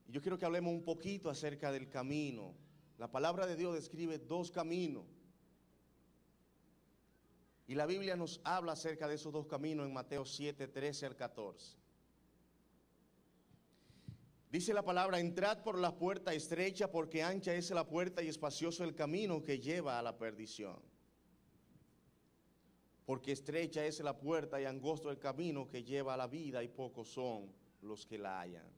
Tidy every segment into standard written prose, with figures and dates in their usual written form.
Y yo quiero que hablemos un poquito acerca del camino. La palabra de Dios describe dos caminos. Y la Biblia nos habla acerca de esos dos caminos en Mateo 7, 13 al 14. Dice la palabra: entrad por la puerta estrecha, porque ancha es la puerta y espacioso el camino que lleva a la perdición. Porque estrecha es la puerta y angosto el camino que lleva a la vida, y pocos son los que la hallan.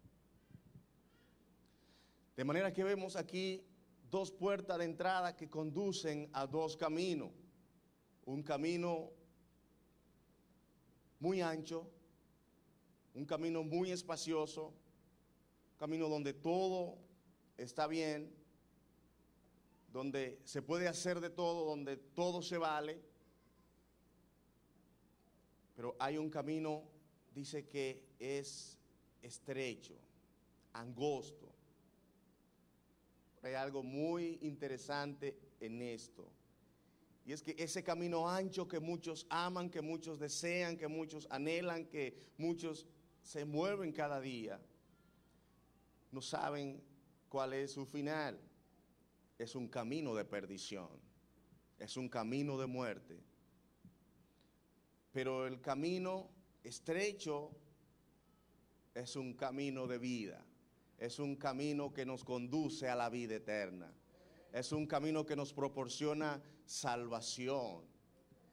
De manera que vemos aquí dos puertas de entrada que conducen a dos caminos. Un camino muy ancho, un camino muy espacioso, un camino donde todo está bien, donde se puede hacer de todo, donde todo se vale. Pero hay un camino, dice, que es estrecho, angosto. Hay algo muy interesante en esto. Y es que ese camino ancho que muchos aman, que muchos desean, que muchos anhelan, que muchos se mueven cada día, no saben cuál es su final. Es un camino de perdición, es un camino de muerte. Pero el camino estrecho es un camino de vida, es un camino que nos conduce a la vida eterna. Es un camino que nos proporciona salvación.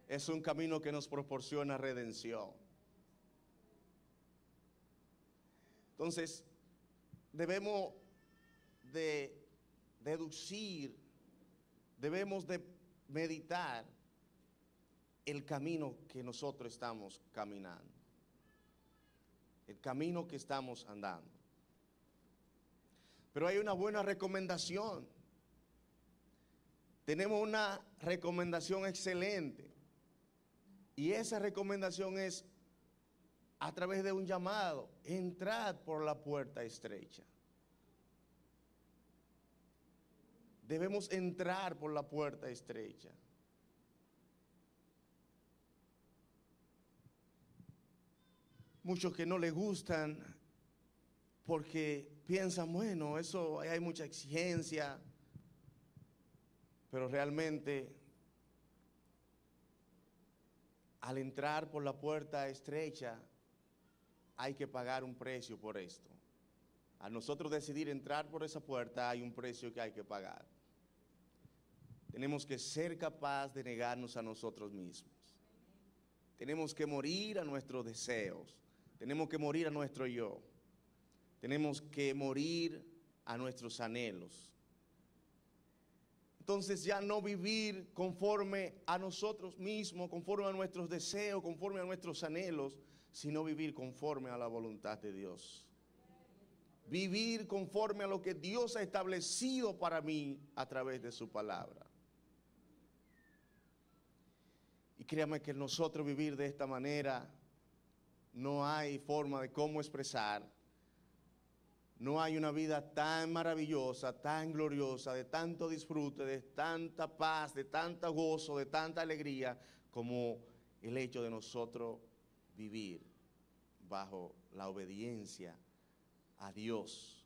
Es un camino que nos proporciona redención. Entonces, debemos de deducir, debemos de meditar el camino que nosotros estamos caminando, el camino que estamos andando. Pero hay una buena recomendación. Tenemos una recomendación excelente. Y esa recomendación es a través de un llamado: entrad por la puerta estrecha. Debemos entrar por la puerta estrecha. Muchos que no les gustan porque piensan, bueno, eso hay mucha exigencia. Pero realmente, al entrar por la puerta estrecha, hay que pagar un precio por esto. Al nosotros decidir entrar por esa puerta, hay un precio que hay que pagar. Tenemos que ser capaces de negarnos a nosotros mismos. Tenemos que morir a nuestros deseos. Tenemos que morir a nuestro yo. Tenemos que morir a nuestros anhelos. Entonces ya no vivir conforme a nosotros mismos, conforme a nuestros deseos, conforme a nuestros anhelos, sino vivir conforme a la voluntad de Dios. Vivir conforme a lo que Dios ha establecido para mí a través de su palabra. Y créame que nosotros vivir de esta manera no hay forma de cómo expresar. No hay una vida tan maravillosa, tan gloriosa, de tanto disfrute, de tanta paz, de tanto gozo, de tanta alegría, como el hecho de nosotros vivir bajo la obediencia a Dios.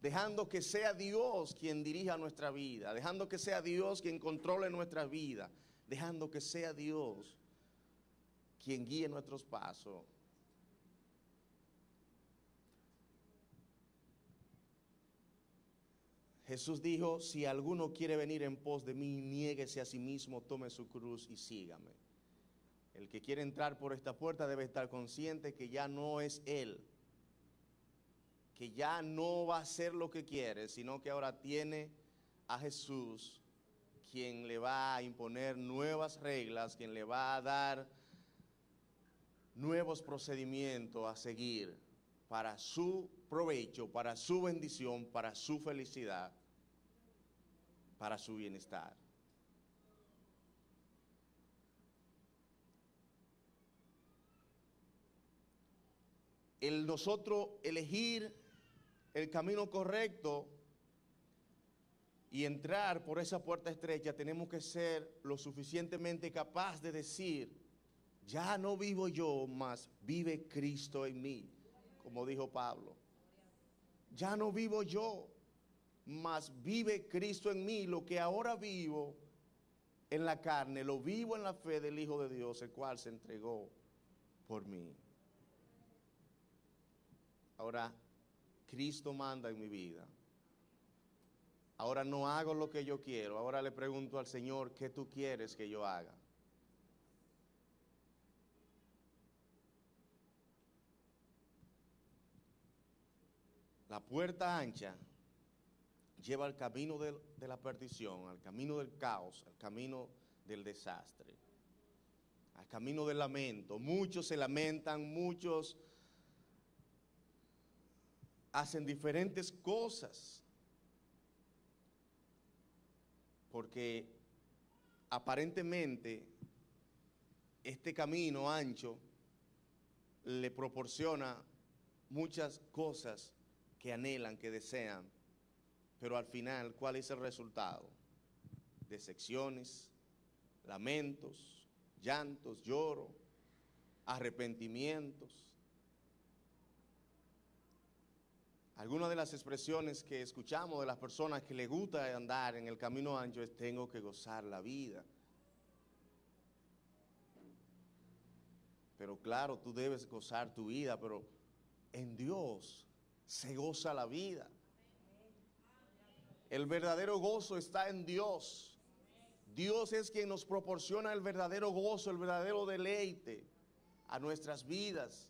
Dejando que sea Dios quien dirija nuestra vida, dejando que sea Dios quien controle nuestra vida, dejando que sea Dios quien guíe nuestros pasos. Jesús dijo: si alguno quiere venir en pos de mí, niéguese a sí mismo, tome su cruz y sígame. El que quiere entrar por esta puerta debe estar consciente que ya no es él, que ya no va a hacer lo que quiere, sino que ahora tiene a Jesús, quien le va a imponer nuevas reglas, quien le va a dar nuevos procedimientos a seguir para su provecho, para su bendición, para su felicidad, para su bienestar. El nosotros elegir el camino correcto y entrar por esa puerta estrecha, tenemos que ser lo suficientemente capaz de decir: ya no vivo yo, mas vive Cristo en mí. como dijo Pablo. Ya no vivo yo, mas vive Cristo en mí. Lo que ahora vivo en la carne, lo vivo en la fe del Hijo de Dios, el cual se entregó por mí. Ahora, Cristo manda en mi vida. Ahora no hago lo que yo quiero. Ahora le pregunto al Señor, ¿qué tú quieres que yo haga? La puerta ancha lleva al camino de la perdición, al camino del caos, al camino del desastre, al camino del lamento. Muchos se lamentan, muchos hacen diferentes cosas porque aparentemente este camino ancho le proporciona muchas cosas que anhelan, que desean, pero al final, ¿cuál es el resultado? Decepciones, lamentos, llantos, lloro, arrepentimientos. Algunas de las expresiones que escuchamos de las personas que les gusta andar en el camino ancho es: tengo que gozar la vida. Pero claro, tú debes gozar tu vida, pero en Dios se goza la vida. El verdadero gozo está en Dios. Dios es quien nos proporciona el verdadero gozo, el verdadero deleite a nuestras vidas.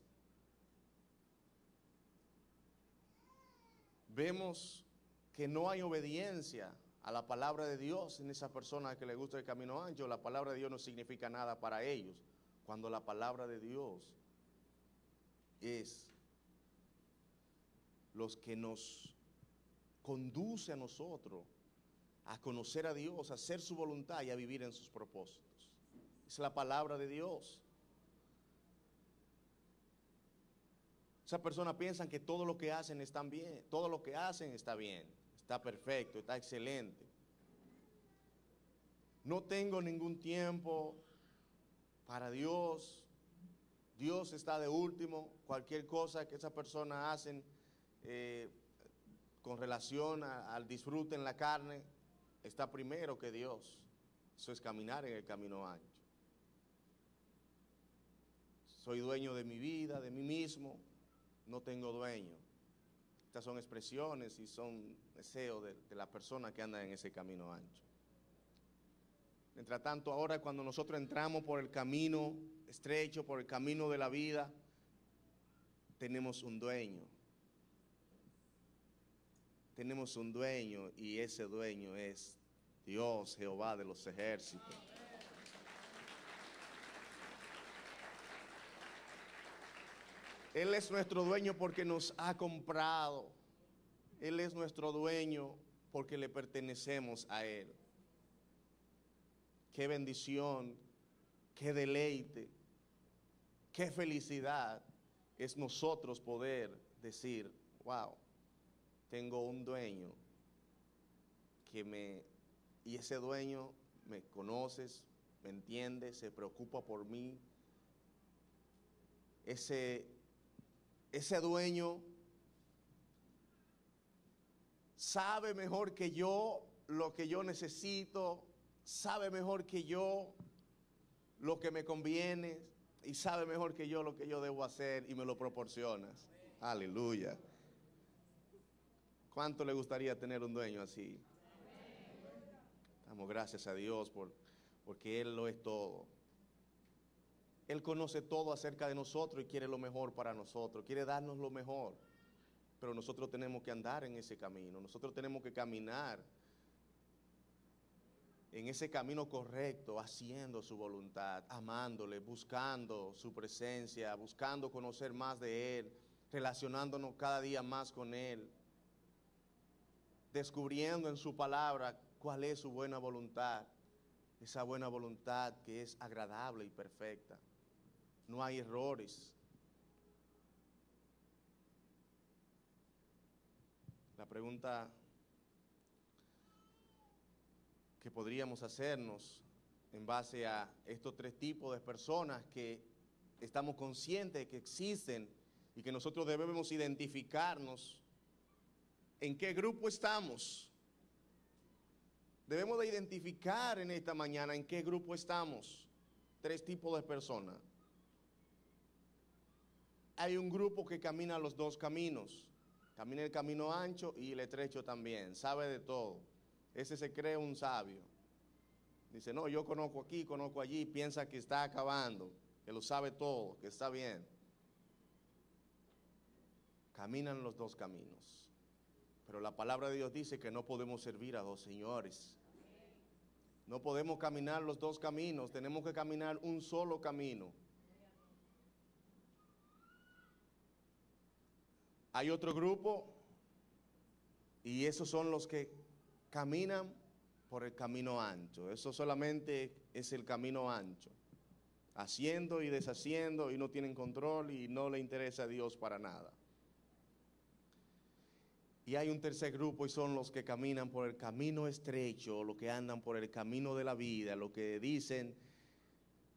Vemos que no hay obediencia a la palabra de Dios en esa persona que le gusta el camino ancho. La palabra de Dios no significa nada para ellos, cuando la palabra de Dios es los que nos conduce a nosotros a conocer a Dios, a hacer su voluntad y a vivir en sus propósitos. Es la palabra de Dios. Esas personas piensan que todo lo que hacen están bien, todo lo que hacen está bien, está perfecto, está excelente. No tengo ningún tiempo para Dios. Dios está de último. Cualquier cosa que esas personas hacen con relación al disfrute en la carne está primero que Dios. Eso es caminar en el camino ancho. Soy dueño de mi vida, de mí mismo. No tengo dueño. Estas son expresiones y son deseos de la persona que anda en ese camino ancho. Mientras tanto, ahora cuando nosotros entramos por el camino estrecho, por el camino de la vida, tenemos un dueño. Tenemos un dueño y ese dueño es Dios, Jehová de los ejércitos. Él es nuestro dueño porque nos ha comprado. Él es nuestro dueño porque le pertenecemos a Él. Qué bendición, qué deleite, qué felicidad es nosotros poder decir: wow, tengo un dueño y ese dueño me conoce, me entiende, se preocupa por mí. Ese dueño sabe mejor que yo lo que yo necesito, sabe mejor que yo lo que me conviene y sabe mejor que yo lo que yo debo hacer y me lo proporcionas. Aleluya. ¿Cuánto le gustaría tener un dueño así? Damos gracias a Dios porque Él lo es todo. Él conoce todo acerca de nosotros y quiere lo mejor para nosotros, quiere darnos lo mejor. Pero nosotros tenemos que andar en ese camino, nosotros tenemos que caminar en ese camino correcto, haciendo su voluntad, amándole, buscando su presencia, buscando conocer más de Él, relacionándonos cada día más con Él, descubriendo en su palabra cuál es su buena voluntad, esa buena voluntad que es agradable y perfecta. No hay errores. La pregunta que podríamos hacernos en base a estos tres tipos de personas que estamos conscientes de que existen y que nosotros debemos identificarnos en qué grupo estamos. Debemos de identificar en esta mañana en qué grupo estamos. 3 tipos de personas. Hay un grupo que camina los 2 caminos. Camina el camino ancho y el estrecho también. Sabe de todo. Ese se cree un sabio. Dice, no, yo conozco aquí, conozco allí. Piensa que está acabando, que lo sabe todo, que está bien. Caminan los 2 caminos. Pero la palabra de Dios dice que no podemos servir a 2 señores. No podemos caminar los 2 caminos, tenemos que caminar un solo camino. Hay otro grupo y esos son los que caminan por el camino ancho. Eso solamente es el camino ancho. Haciendo y deshaciendo y no tienen control y no le interesa a Dios para nada. Y hay un tercer grupo y son los que caminan por el camino estrecho, los que andan por el camino de la vida, los que dicen,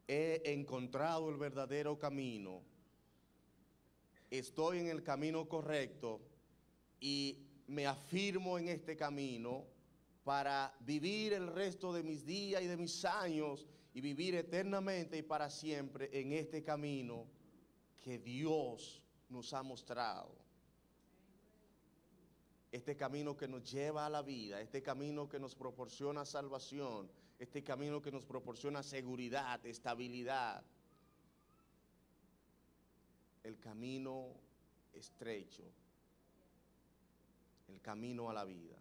he encontrado el verdadero camino, estoy en el camino correcto y me afirmo en este camino para vivir el resto de mis días y de mis años y vivir eternamente y para siempre en este camino que Dios nos ha mostrado. Este camino que nos lleva a la vida, este camino que nos proporciona salvación, este camino que nos proporciona seguridad, estabilidad. El camino estrecho, el camino a la vida.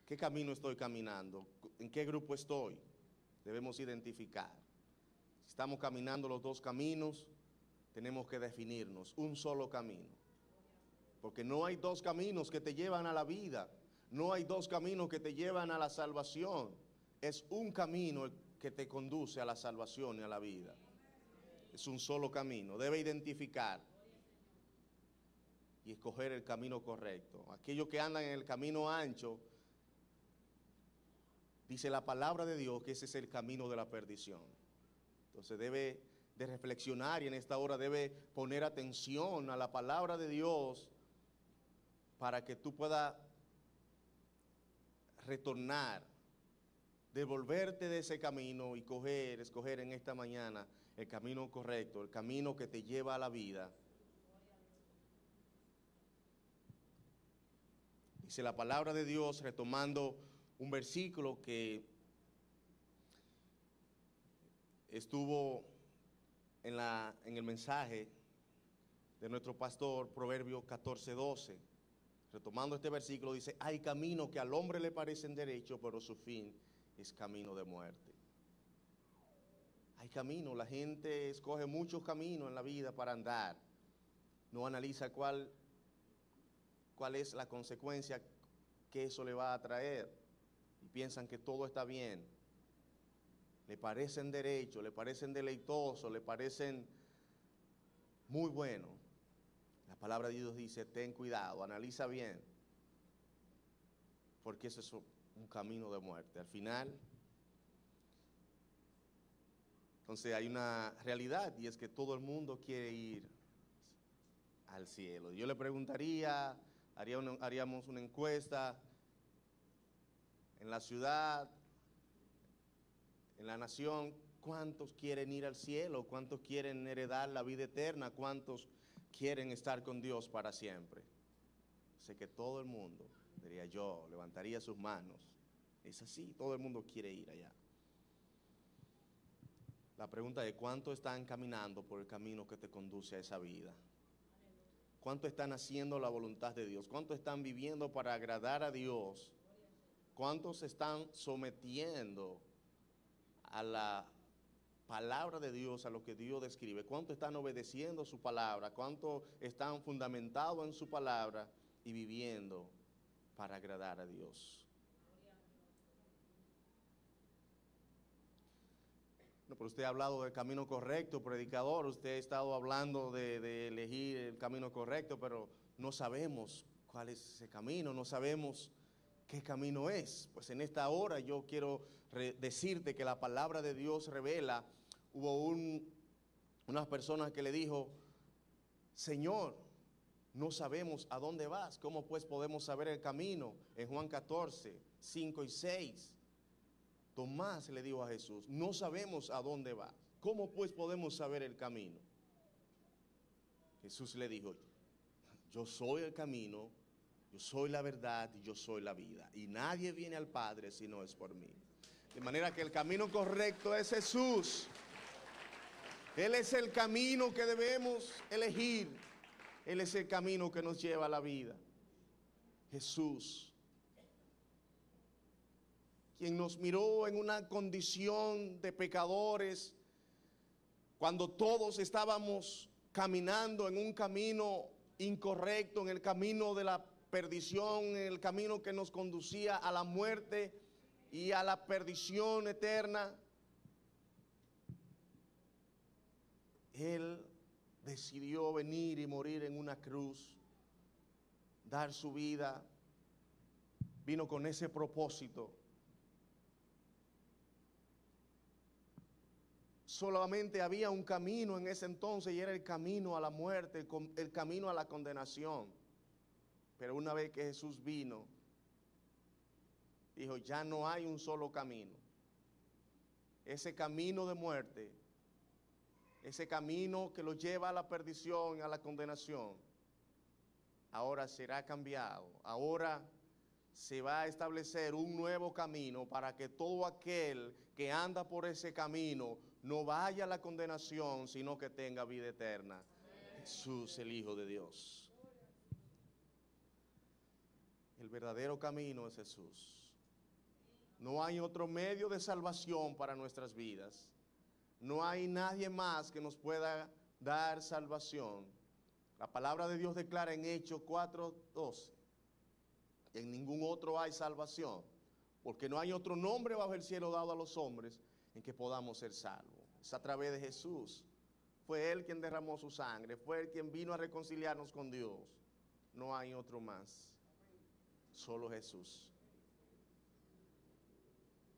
¿Qué camino estoy caminando? ¿En qué grupo estoy? Debemos identificar. Si estamos caminando los 2 caminos, tenemos que definirnos, un solo camino. Porque no hay 2 caminos que te llevan a la vida, no hay 2 caminos que te llevan a la salvación. Es un camino que te conduce a la salvación y a la vida. Es un solo camino, debe identificar y escoger el camino correcto. Aquellos que andan en el camino ancho, dice la palabra de Dios que ese es el camino de la perdición. Entonces debe de reflexionar y en esta hora debe poner atención a la palabra de Dios para que tú puedas retornar, devolverte de ese camino y escoger en esta mañana el camino correcto, el camino que te lleva a la vida. Dice la palabra de Dios, retomando un versículo que estuvo en el mensaje de nuestro pastor, Proverbios 14:12. Retomando este versículo, dice, hay caminos que al hombre le parecen derechos, pero su fin es camino de muerte. Hay caminos, la gente escoge muchos caminos en la vida para andar. No analiza cuál es la consecuencia que eso le va a traer. Y piensan que todo está bien. Le parecen derechos, le parecen deleitosos, le parecen muy buenos. La palabra de Dios dice, ten cuidado, analiza bien, porque ese es un camino de muerte. Al final, entonces hay una realidad y es que todo el mundo quiere ir al cielo. Yo le preguntaría, haríamos una encuesta en la ciudad, en la nación, ¿cuántos quieren ir al cielo? ¿Cuántos quieren heredar la vida eterna? ¿Cuántos quieren estar con Dios para siempre? Sé que todo el mundo, diría yo, levantaría sus manos. Es así, todo el mundo quiere ir allá. La pregunta es, ¿cuántos están caminando por el camino que te conduce a esa vida? ¿Cuántos están haciendo la voluntad de Dios? ¿Cuántos están viviendo para agradar a Dios? ¿Cuántos se están sometiendo a la palabra de Dios, a lo que Dios describe? ¿Cuántos están obedeciendo su palabra? ¿Cuántos están fundamentados en su palabra y viviendo para agradar a Dios? No, pero usted ha hablado del camino correcto, predicador. Usted ha estado hablando de elegir el camino correcto, pero no sabemos cuál es ese camino, no sabemos qué camino es. Pues en esta hora yo quiero decirte que la palabra de Dios revela. Hubo unas personas que le dijo Señor, no sabemos a dónde vas. ¿Cómo pues podemos saber el camino? En Juan 14, 5 y 6. Tomás le dijo a Jesús, no sabemos a dónde vas. ¿Cómo pues podemos saber el camino? Jesús le dijo, yo soy el camino, yo soy la verdad y yo soy la vida. Y nadie viene al Padre si no es por mí. De manera que el camino correcto es Jesús. Él es el camino que debemos elegir. Él es el camino que nos lleva a la vida. Jesús, quien nos miró en una condición de pecadores, cuando todos estábamos caminando en un camino incorrecto, en el camino de la perdición, en el camino que nos conducía a la muerte y a la perdición eterna. Él decidió venir y morir en una cruz, dar su vida, vino con ese propósito. Solamente había un camino en ese entonces y era el camino a la muerte, el camino a la condenación. Pero una vez que Jesús vino, dijo, ya no hay un solo camino. Ese camino de muerte, ese camino que lo lleva a la perdición, a la condenación, ahora será cambiado. Ahora se va a establecer un nuevo camino para que todo aquel que anda por ese camino no vaya a la condenación, sino que tenga vida eterna. Jesús, el Hijo de Dios. El verdadero camino es Jesús. No hay otro medio de salvación para nuestras vidas. No hay nadie más que nos pueda dar salvación. La palabra de Dios declara en Hechos 4:12, en ningún otro hay salvación, porque no hay otro nombre bajo el cielo dado a los hombres en que podamos ser salvos. Es a través de Jesús. Fue Él quien derramó su sangre, fue Él quien vino a reconciliarnos con Dios. No hay otro más, solo Jesús.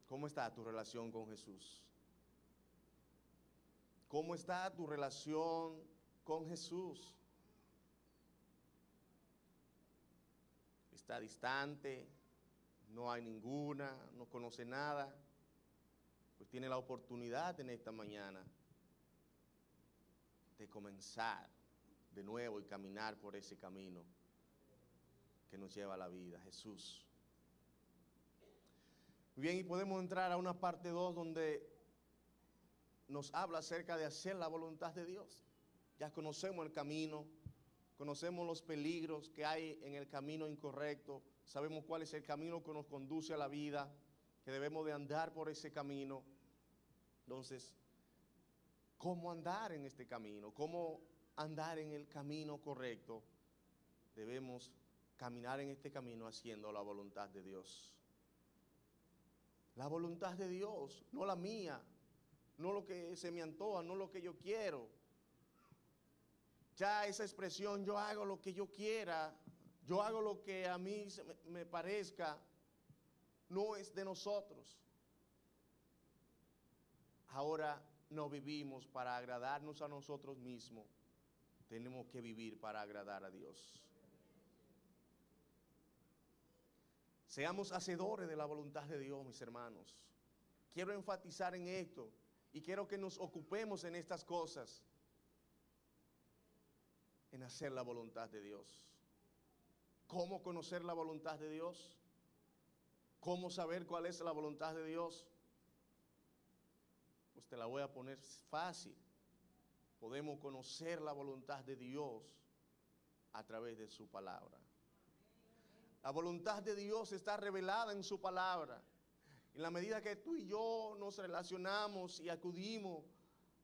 ¿Cómo está tu relación con Jesús? ¿Cómo está tu relación con Jesús? ¿Está distante? ¿No hay ninguna? ¿No conoce nada? Pues tiene la oportunidad en esta mañana de comenzar de nuevo y caminar por ese camino que nos lleva a la vida, Jesús. Bien, y podemos entrar a una parte 2 donde nos habla acerca de hacer la voluntad de Dios. Ya conocemos el camino, conocemos los peligros que hay en el camino incorrecto, sabemos cuál es el camino que nos conduce a la vida, que debemos de andar por ese camino. Entonces, ¿cómo andar en este camino? ¿Cómo andar en el camino correcto? Debemos caminar en este camino haciendo la voluntad de Dios. La voluntad de Dios, no la mía, no lo que se me antoja, no lo que yo quiero. Ya esa expresión, yo hago lo que yo quiera, yo hago lo que a mí me parezca, no es de nosotros. Ahora no vivimos para agradarnos a nosotros mismos, tenemos que vivir para agradar a Dios. Seamos hacedores de la voluntad de Dios, mis hermanos. Quiero enfatizar en esto y quiero que nos ocupemos en estas cosas, en hacer la voluntad de Dios. ¿Cómo conocer la voluntad de Dios? ¿Cómo saber cuál es la voluntad de Dios? Pues te la voy a poner fácil. Podemos conocer la voluntad de Dios a través de su palabra. La voluntad de Dios está revelada en su palabra. En la medida que tú y yo nos relacionamos y acudimos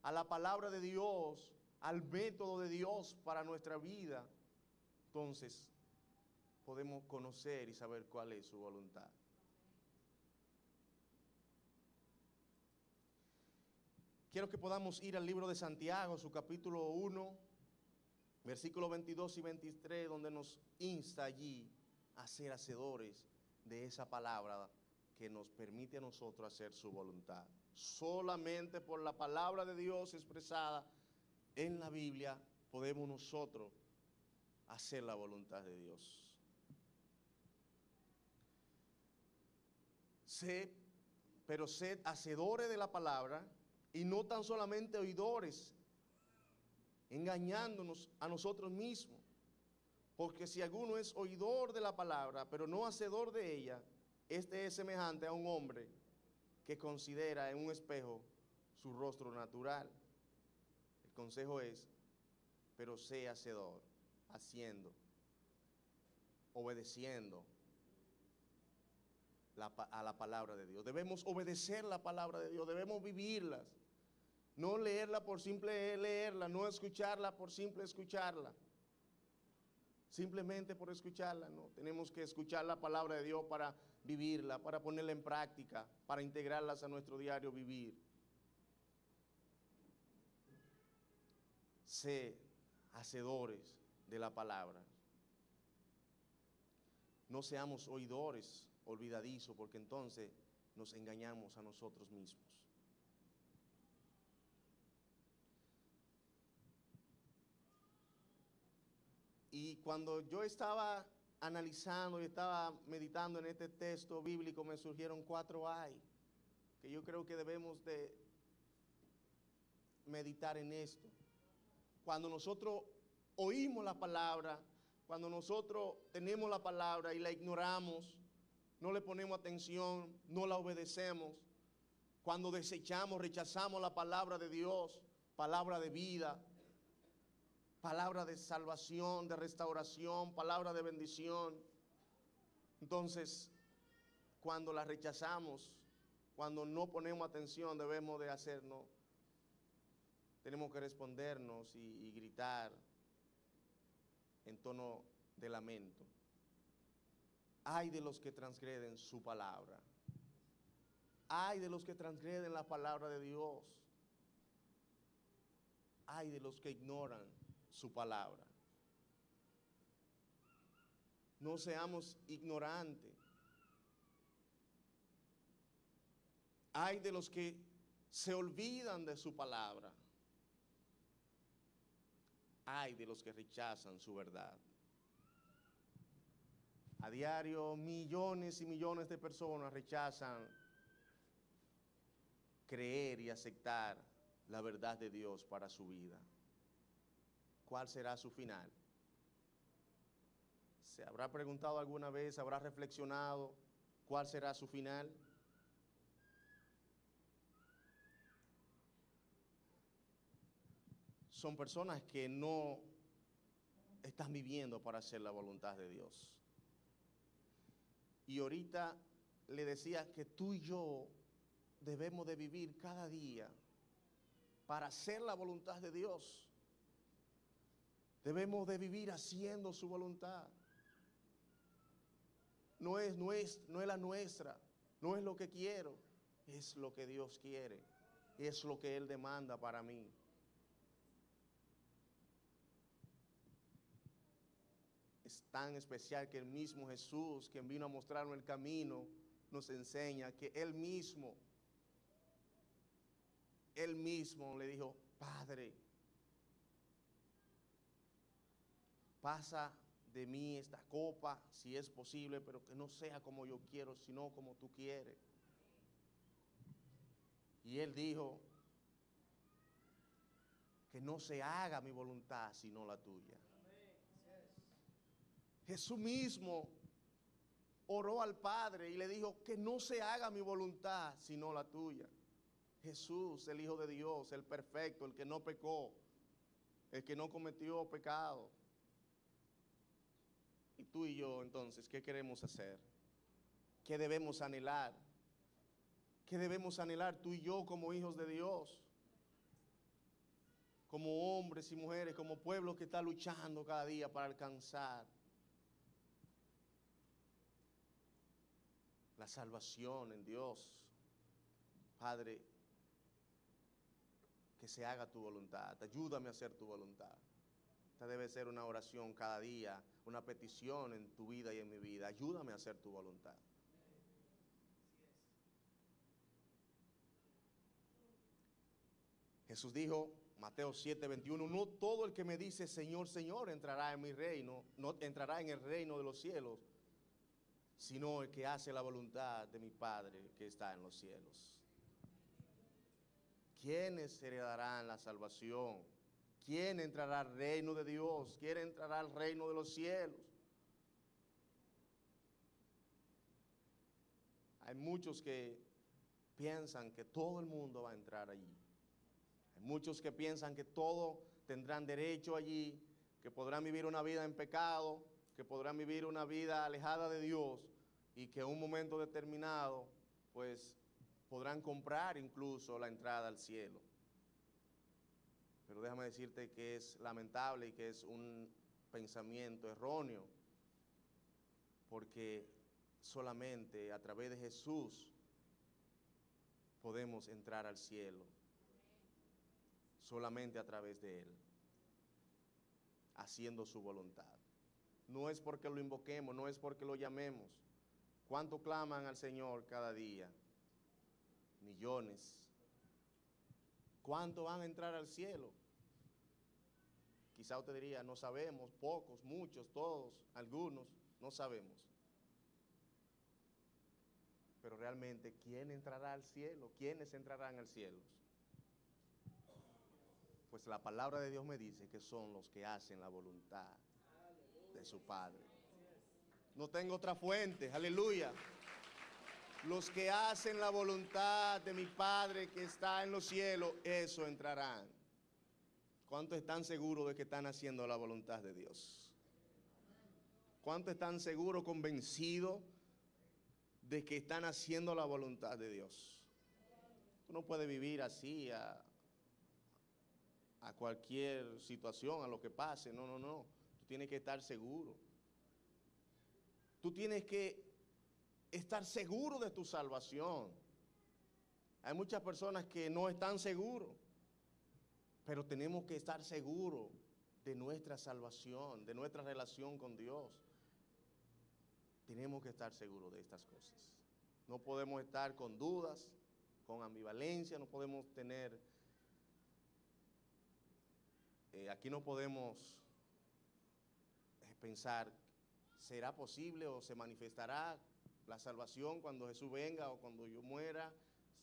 a la palabra de Dios, al método de Dios para nuestra vida, entonces podemos conocer y saber cuál es su voluntad. Quiero que podamos ir al libro de Santiago, su capítulo 1, versículos 22 y 23, donde nos insta allí a ser hacedores de esa palabra que nos permite a nosotros hacer su voluntad. Solamente por la palabra de Dios expresada en la Biblia podemos nosotros hacer la voluntad de Dios. Pero sed hacedores de la palabra y no tan solamente oidores, engañándonos a nosotros mismos. Porque si alguno es oidor de la palabra, pero no hacedor de ella, este es semejante a un hombre que considera en un espejo su rostro natural. El consejo es, pero sé hacedor, haciendo, obedeciendo a la palabra de Dios. Debemos obedecer la palabra de Dios, debemos vivirlas. No leerla por simple leerla, no escucharla por simple escucharla. Simplemente por escucharla, no. Tenemos que escuchar la palabra de Dios para vivirla, para ponerla en práctica, para integrarlas a nuestro diario vivir. Sé hacedores de la palabra. No seamos oidores olvidadizos, porque entonces nos engañamos a nosotros mismos. Y cuando yo estaba analizando y estaba meditando en este texto bíblico, me surgieron 4 ay, que yo creo que debemos de meditar en esto. Cuando nosotros oímos la palabra, cuando nosotros tenemos la palabra y la ignoramos, no le ponemos atención, no la obedecemos, cuando desechamos, rechazamos la palabra de Dios, palabra de vida, palabra de salvación, de restauración, palabra de bendición. Entonces, cuando la rechazamos, cuando no ponemos atención, debemos de hacernos, tenemos que respondernos y gritar en tono de lamento. Ay de los que transgreden su palabra. Ay de los que transgreden la palabra de Dios. Ay de los que ignoran su palabra. No seamos ignorantes. Ay de los que se olvidan de su palabra. Ay de los que rechazan su verdad. A diario, millones y millones de personas rechazan creer y aceptar la verdad de Dios para su vida. ¿Cuál será su final? ¿Se habrá preguntado alguna vez, habrá reflexionado cuál será su final? Son personas que no están viviendo para hacer la voluntad de Dios. Y ahorita le decía que tú y yo debemos de vivir cada día para hacer la voluntad de Dios. Debemos de vivir haciendo su voluntad. No es la nuestra, no es lo que quiero, es lo que Dios quiere, es lo que Él demanda para mí. Es tan especial que el mismo Jesús, quien vino a mostrarnos el camino, nos enseña que Él mismo le dijo, Padre, pasa de mí esta copa, si es posible, pero que no sea como yo quiero, sino como tú quieres. Y Él dijo, que no se haga mi voluntad, sino la tuya. Jesús mismo oró al Padre y le dijo, que no se haga mi voluntad, sino la tuya. Jesús, el Hijo de Dios, el perfecto, el que no pecó, el que no cometió pecado. Y tú y yo, entonces, ¿qué queremos hacer? ¿Qué debemos anhelar? ¿Qué debemos anhelar tú y yo como hijos de Dios? Como hombres y mujeres, como pueblo que está luchando cada día para alcanzar la salvación en Dios. Padre, que se haga tu voluntad, ayúdame a hacer tu voluntad. Esta debe ser una oración cada día, una petición en tu vida y en mi vida. Ayúdame a hacer tu voluntad. Jesús dijo, Mateo 7:21, no todo el que me dice Señor, Señor entrará en mi reino, no entrará en el reino de los cielos, sino el que hace la voluntad de mi Padre que está en los cielos. ¿Quiénes heredarán la salvación? ¿Quién entrará al reino de Dios? ¿Quién entrará al reino de los cielos? Hay muchos que piensan que todo el mundo va a entrar allí. Hay muchos que piensan que todos tendrán derecho allí, que podrán vivir una vida en pecado, que podrán vivir una vida alejada de Dios y que en un momento determinado, pues, podrán comprar incluso la entrada al cielo. Pero déjame decirte que es lamentable y que es un pensamiento erróneo, porque solamente a través de Jesús podemos entrar al cielo. Solamente a través de Él, haciendo su voluntad. No es porque lo invoquemos, no es porque lo llamemos. ¿Cuánto claman al Señor cada día? Millones. ¿Cuántos van a entrar al cielo? Quizá usted diría, no sabemos, pocos, muchos, todos, algunos, no sabemos. Pero realmente, ¿quién entrará al cielo? ¿Quiénes entrarán al cielo? Pues la palabra de Dios me dice que son los que hacen la voluntad de su Padre. No tengo otra fuente, aleluya. Los que hacen la voluntad de mi Padre que está en los cielos, eso entrarán. ¿Cuántos están seguros de que están haciendo la voluntad de Dios? ¿Cuántos están seguros, convencidos de que están haciendo la voluntad de Dios? Tú no puedes vivir así a cualquier situación, a lo que pase. No, no, no. Tú tienes que estar seguro. Tú tienes que estar seguro de tu salvación. Hay muchas personas que no están seguros, pero tenemos que estar seguros de nuestra salvación, de nuestra relación con Dios. Tenemos que estar seguros de estas cosas. No podemos estar con dudas, con ambivalencia, no podemos tener... aquí no podemos pensar, ¿será posible o se manifestará la salvación cuando Jesús venga o cuando yo muera?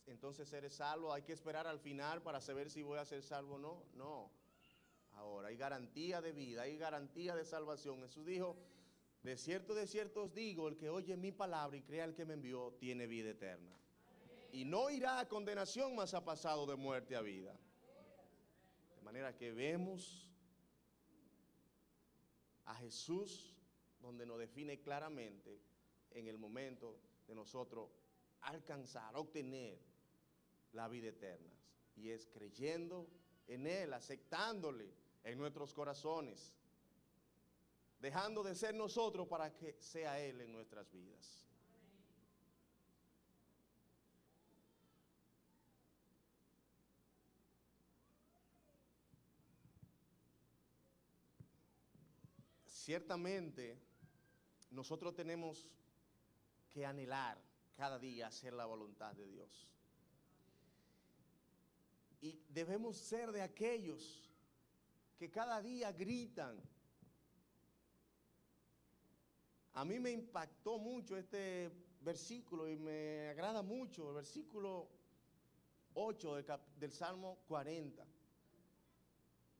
Entonces seré salvo. Hay que esperar al final para saber si voy a ser salvo o no. No. Ahora hay garantía de vida, hay garantía de salvación. Jesús dijo, de cierto os digo, el que oye mi palabra y crea el que me envió, tiene vida eterna. Y no irá a condenación, mas ha pasado de muerte a vida. De manera que vemos a Jesús donde nos define claramente en el momento de nosotros alcanzar, obtener la vida eterna. Y es creyendo en Él, aceptándole en nuestros corazones, dejando de ser nosotros para que sea Él en nuestras vidas. Ciertamente, nosotros tenemos que anhelar cada día hacer la voluntad de Dios. Y debemos ser de aquellos que cada día gritan. A mí me impactó mucho este versículo y me agrada mucho el versículo 8 del Salmo 40,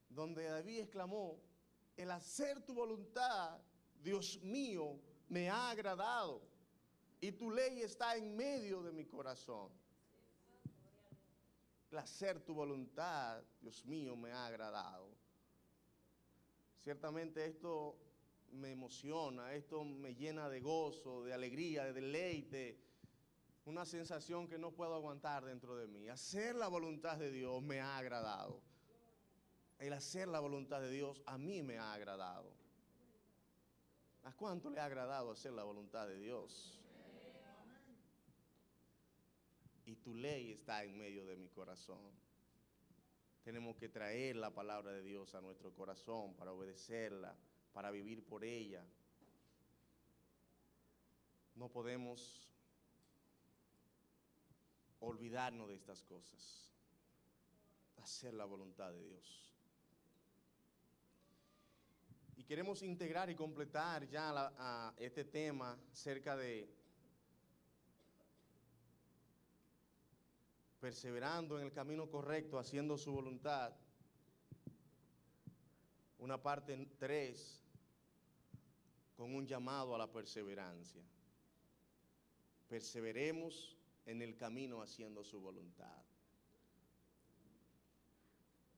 donde David exclamó, el hacer tu voluntad, Dios mío, me ha agradado, y tu ley está en medio de mi corazón. El hacer tu voluntad, Dios mío, me ha agradado. Ciertamente esto me emociona, esto me llena de gozo, de alegría, de deleite, una sensación que no puedo aguantar dentro de mí. Hacer la voluntad de Dios me ha agradado. El hacer la voluntad de Dios a mí me ha agradado. ¿A cuánto le ha agradado hacer la voluntad de Dios? Y tu ley está en medio de mi corazón. Tenemos que traer la palabra de Dios a nuestro corazón para obedecerla, para vivir por ella. No podemos olvidarnos de estas cosas. hacer la voluntad de Dios. Y queremos integrar y completar ya a este tema acerca de perseverando en el camino correcto, haciendo su voluntad. Una parte 3 con un llamado a la perseverancia. Perseveremos en el camino haciendo su voluntad.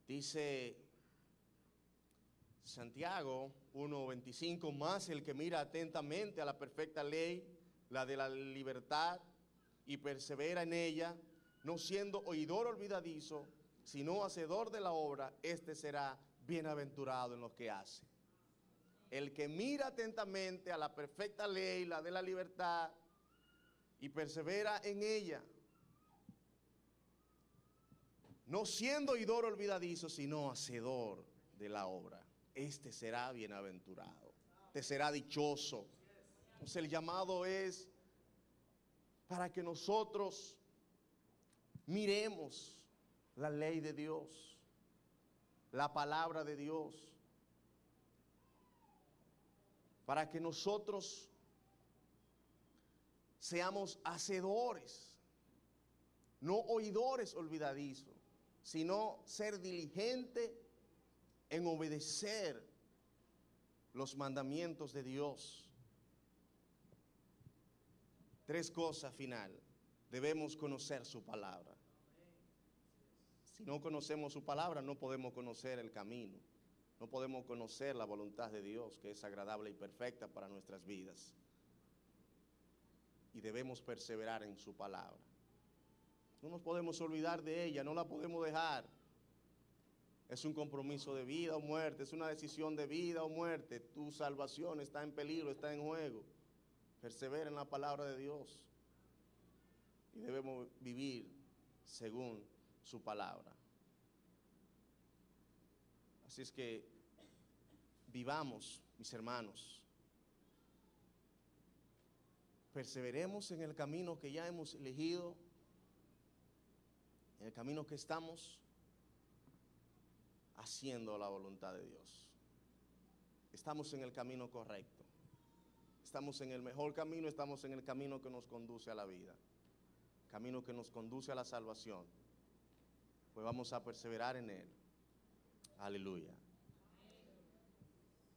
Dice Santiago 1:25, más el que mira atentamente a la perfecta ley, la de la libertad, y persevera en ella, no siendo oidor olvidadizo, sino hacedor de la obra, este será bienaventurado en lo que hace. El que mira atentamente a la perfecta ley, la de la libertad, y persevera en ella, no siendo oidor olvidadizo, sino hacedor de la obra, este será bienaventurado, este será dichoso. Entonces el llamado es para que nosotros miremos la ley de Dios, la palabra de Dios, para que nosotros seamos hacedores, no oidores olvidadizos, sino ser diligente en obedecer los mandamientos de Dios. 3 cosas final. Debemos conocer su palabra. Si no conocemos su palabra, no podemos conocer el camino. No podemos conocer la voluntad de Dios, que es agradable y perfecta para nuestras vidas. Y debemos perseverar en su palabra. No nos podemos olvidar de ella, no la podemos dejar. Es un compromiso de vida o muerte, es una decisión de vida o muerte. Tu salvación está en peligro, está en juego. Persevera en la palabra de Dios. Y debemos vivir según su palabra. Así es que vivamos, mis hermanos. Perseveremos en el camino que ya hemos elegido, en el camino que estamos haciendo la voluntad de Dios. Estamos en el camino correcto. Estamos en el mejor camino, estamos en el camino que nos conduce a la vida, camino que nos conduce a la salvación. Pues vamos a perseverar en él. Aleluya.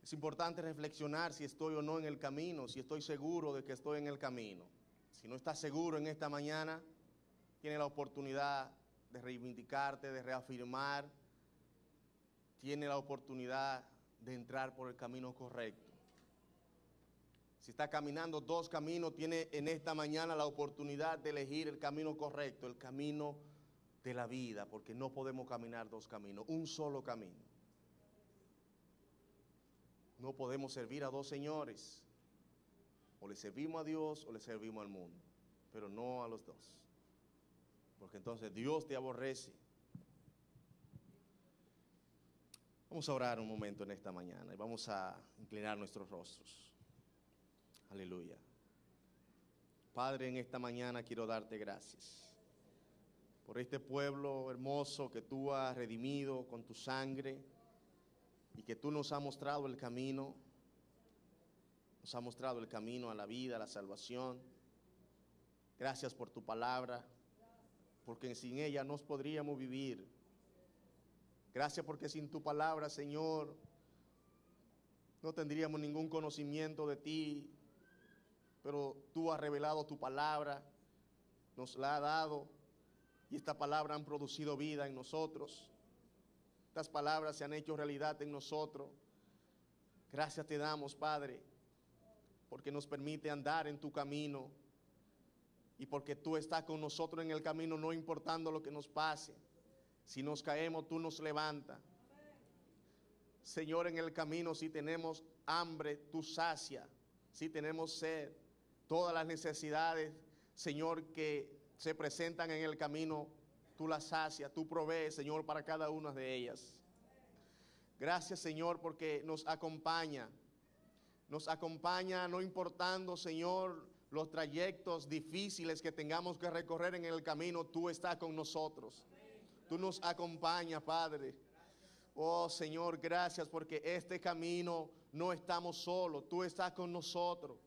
Es importante reflexionar si estoy o no en el camino, si estoy seguro de que estoy en el camino. Si no estás seguro en esta mañana, tienes la oportunidad de reivindicarte, de reafirmar. Tienes la oportunidad de entrar por el camino correcto. Si está caminando 2 caminos, tiene en esta mañana la oportunidad de elegir el camino correcto, el camino de la vida, porque no podemos caminar 2 caminos, un solo camino. No podemos servir a 2 señores. O le servimos a Dios o le servimos al mundo, pero no a los 2. Porque entonces Dios te aborrece. Vamos a orar un momento en esta mañana y vamos a inclinar nuestros rostros. Aleluya. Padre, en esta mañana quiero darte gracias por este pueblo hermoso que tú has redimido con tu sangre y que tú nos has mostrado el camino, nos has mostrado el camino a la vida, a la salvación. Gracias por tu palabra, porque sin ella no podríamos vivir. Gracias porque sin tu palabra, Señor, no tendríamos ningún conocimiento de ti, pero tú has revelado tu palabra, nos la has dado, y esta palabra han producido vida en nosotros. Estas palabras se han hecho realidad en nosotros. Gracias te damos, Padre, porque nos permite andar en tu camino y porque tú estás con nosotros en el camino, no importando lo que nos pase. Si nos caemos, tú nos levantas. Señor, en el camino, si tenemos hambre, tú sacia. Si tenemos sed, todas las necesidades, Señor, que se presentan en el camino, tú las sacias, tú provees, Señor, para cada una de ellas. Gracias, Señor, porque nos acompaña no importando, Señor, los trayectos difíciles que tengamos que recorrer en el camino, tú estás con nosotros. Tú nos acompañas, Padre. Oh Señor, gracias porque este camino no estamos solos, tú estás con nosotros.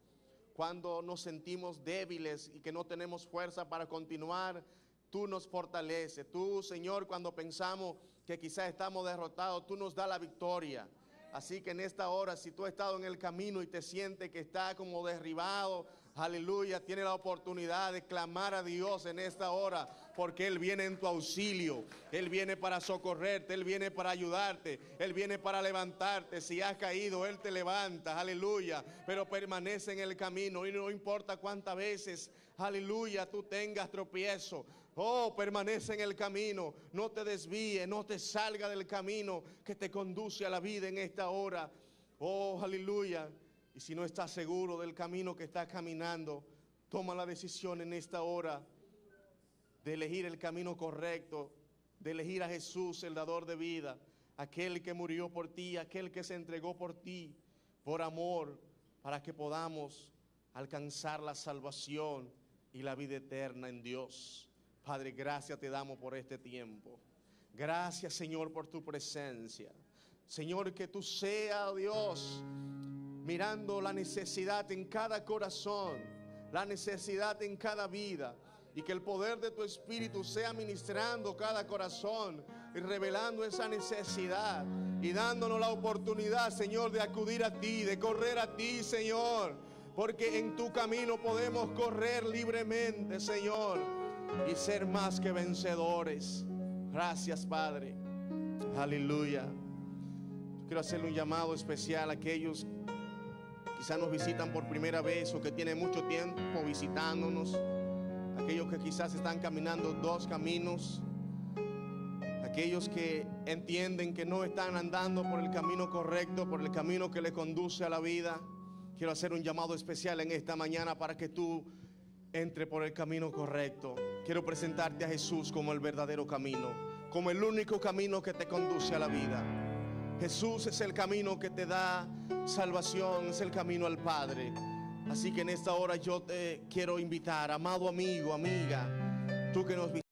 Cuando nos sentimos débiles y que no tenemos fuerza para continuar, tú nos fortaleces. Tú, Señor, cuando pensamos que quizás estamos derrotados, tú nos das la victoria. Así que en esta hora, si tú has estado en el camino y te sientes que está como derribado, aleluya, tiene la oportunidad de clamar a Dios en esta hora, porque Él viene en tu auxilio, Él viene para socorrerte, Él viene para ayudarte, Él viene para levantarte. Si has caído, Él te levanta, aleluya, pero permanece en el camino y no importa cuántas veces, aleluya, tú tengas tropiezo. Oh, permanece en el camino, no te desvíe, no te salga del camino que te conduce a la vida en esta hora. Oh, aleluya. Y si no estás seguro del camino que estás caminando, toma la decisión en esta hora de elegir el camino correcto, de elegir a Jesús, el dador de vida, aquel que murió por ti, aquel que se entregó por ti, por amor, para que podamos alcanzar la salvación y la vida eterna en Dios. Padre, gracias te damos por este tiempo. Gracias, Señor, por tu presencia. Señor, que tú seas, Dios, mirando la necesidad en cada corazón, la necesidad en cada vida, y que el poder de tu Espíritu sea ministrando cada corazón y revelando esa necesidad y dándonos la oportunidad, Señor, de acudir a ti, de correr a ti, Señor, porque en tu camino podemos correr libremente, Señor, y ser más que vencedores. Gracias, Padre. Aleluya. Quiero hacerle un llamado especial a aquellos que quizás nos visitan por primera vez o que tienen mucho tiempo visitándonos, aquellos que quizás están caminando dos caminos, aquellos que entienden que no están andando por el camino correcto, por el camino que les conduce a la vida. Quiero hacer un llamado especial en esta mañana para que tú entre por el camino correcto. Quiero presentarte a Jesús como el verdadero camino, como el único camino que te conduce a la vida. Jesús es el camino que te da salvación, es el camino al Padre. Así que en esta hora yo te quiero invitar, amado amigo, amiga, tú que nos visitas.